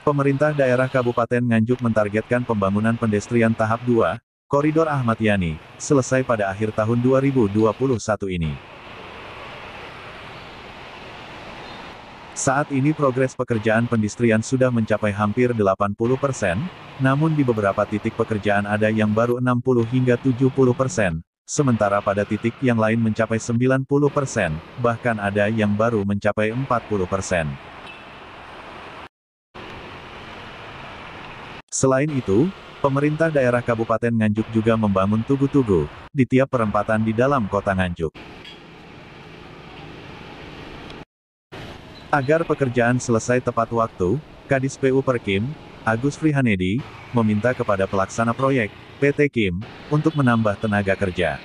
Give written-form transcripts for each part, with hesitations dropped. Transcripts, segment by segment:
Pemerintah daerah Kabupaten Nganjuk mentargetkan pembangunan pedestrian tahap 2, Koridor Ahmad Yani, selesai pada akhir tahun 2021 ini. Saat ini progres pekerjaan pendestrian sudah mencapai hampir 80%, namun di beberapa titik pekerjaan ada yang baru 60 hingga 70%, sementara pada titik yang lain mencapai 90%, bahkan ada yang baru mencapai 40%. Selain itu, pemerintah daerah Kabupaten Nganjuk juga membangun tugu-tugu di tiap perempatan di dalam kota Nganjuk. Agar pekerjaan selesai tepat waktu, Kadis PU Perkim, Agus Frihanedi, meminta kepada pelaksana proyek, PT Kim, untuk menambah tenaga kerja.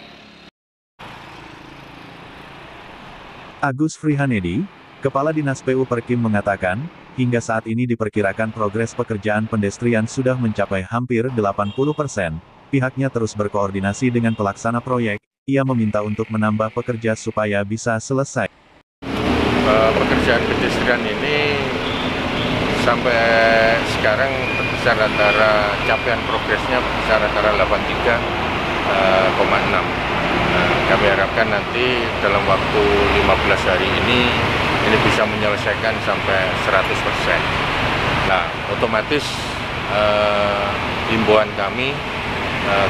Agus Frihanedi, Kepala Dinas PU Perkim mengatakan, hingga saat ini diperkirakan progres pekerjaan pendestrian sudah mencapai hampir 80%. Pihaknya terus berkoordinasi dengan pelaksana proyek, ia meminta untuk menambah pekerja supaya bisa selesai. Pekerjaan pedestrian ini sampai sekarang berkisar antara capaian progresnya berkisar antara 83,6. Kami harapkan nanti dalam waktu 15 hari ini bisa menyelesaikan sampai 100%. Nah, otomatis himbauan kami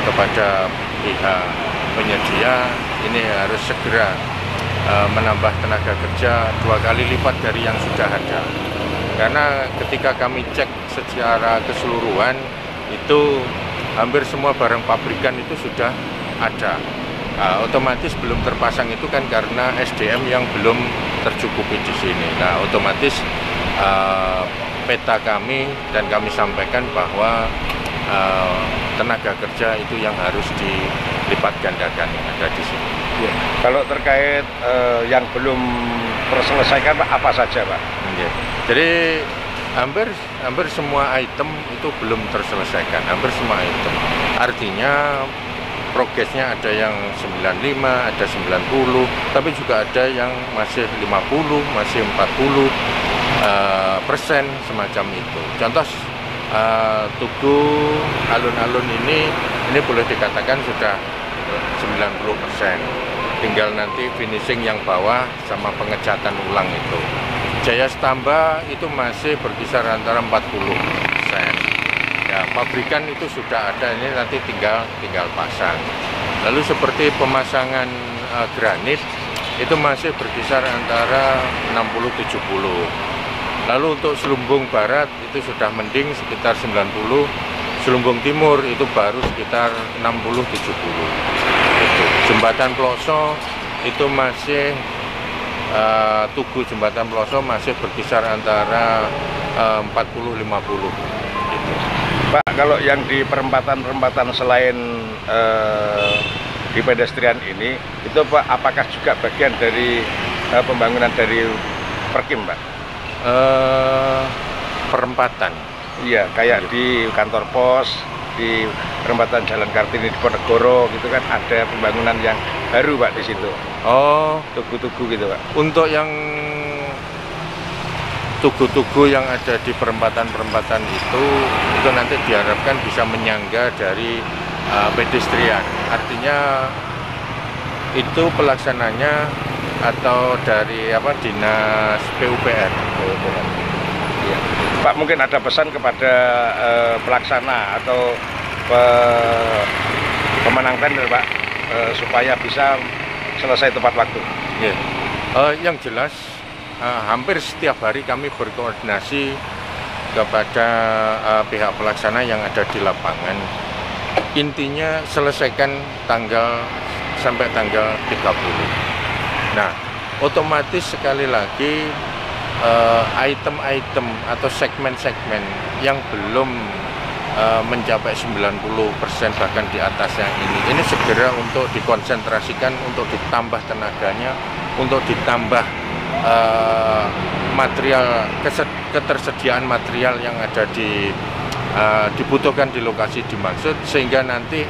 kepada pihak penyedia ini harus segera menambah tenaga kerja 2 kali lipat dari yang sudah ada. Karena ketika kami cek secara keseluruhan, itu hampir semua barang pabrikan itu sudah ada. Otomatis belum terpasang itu kan karena SDM yang belum tercukupi di sini. Nah, otomatis peta kami dan kami sampaikan bahwa tenaga kerja itu yang harus dilipat gandakan yang ada di sini. Ya. Kalau terkait yang belum terselesaikan apa saja, Pak? Ya. Jadi hampir semua item itu belum terselesaikan, hampir semua item. Artinya progresnya ada yang 95, ada 90, tapi juga ada yang masih 50, masih 40% semacam itu. Contoh tugu alun-alun ini boleh dikatakan sudah 90%. Tinggal nanti finishing yang bawah sama pengecatan ulang itu. Jaya Stamba itu masih berkisar antara 40%. Ya, pabrikan itu sudah ada, ini nanti tinggal pasang. Lalu seperti pemasangan granit itu masih berkisar antara 60-70. Lalu untuk Selumbung Barat itu sudah mending sekitar 90, Selumbung Timur itu baru sekitar 60-70. Jembatan Ploso itu masih tugu jembatan Ploso masih berkisar antara 40-50 gitu. Pak, kalau yang di perempatan-perempatan selain di pedestrian ini, itu Pak, apakah juga bagian dari pembangunan dari Perkim, Pak? Perempatan? Iya, kayak di kantor pos, di perempatan Jalan Kartini di Ponegoro, gitu kan ada pembangunan yang baru, Pak, di situ. Oh, tugu-tugu gitu, Pak. Untuk yang tugu-tugu yang ada di perempatan-perempatan itu nanti diharapkan bisa menyangga dari pedestrian. Artinya itu pelaksananya atau dari Dinas PUPR. Ya. Pak, mungkin ada pesan kepada pelaksana atau pemenang tender, Pak, supaya bisa selesai tepat waktu. Ya. Yang jelas hampir setiap hari kami berkoordinasi kepada pihak pelaksana yang ada di lapangan. Intinya selesaikan sampai tanggal 30. Nah, otomatis sekali lagi item-item atau segmen-segmen yang belum mencapai 90% bahkan di atasnya ini segera untuk dikonsentrasikan, untuk ditambah tenaganya, untuk ditambah material, ketersediaan material yang ada dibutuhkan di lokasi dimaksud, sehingga nanti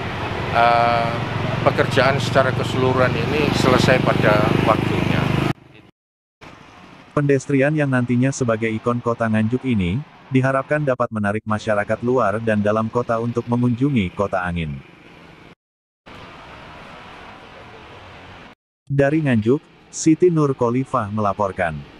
pekerjaan secara keseluruhan ini selesai pada waktunya. Pedestrian yang nantinya sebagai ikon kota Nganjuk ini diharapkan dapat menarik masyarakat luar dan dalam kota untuk mengunjungi Kota Angin. Dari Nganjuk, Siti Nur Khalifah melaporkan.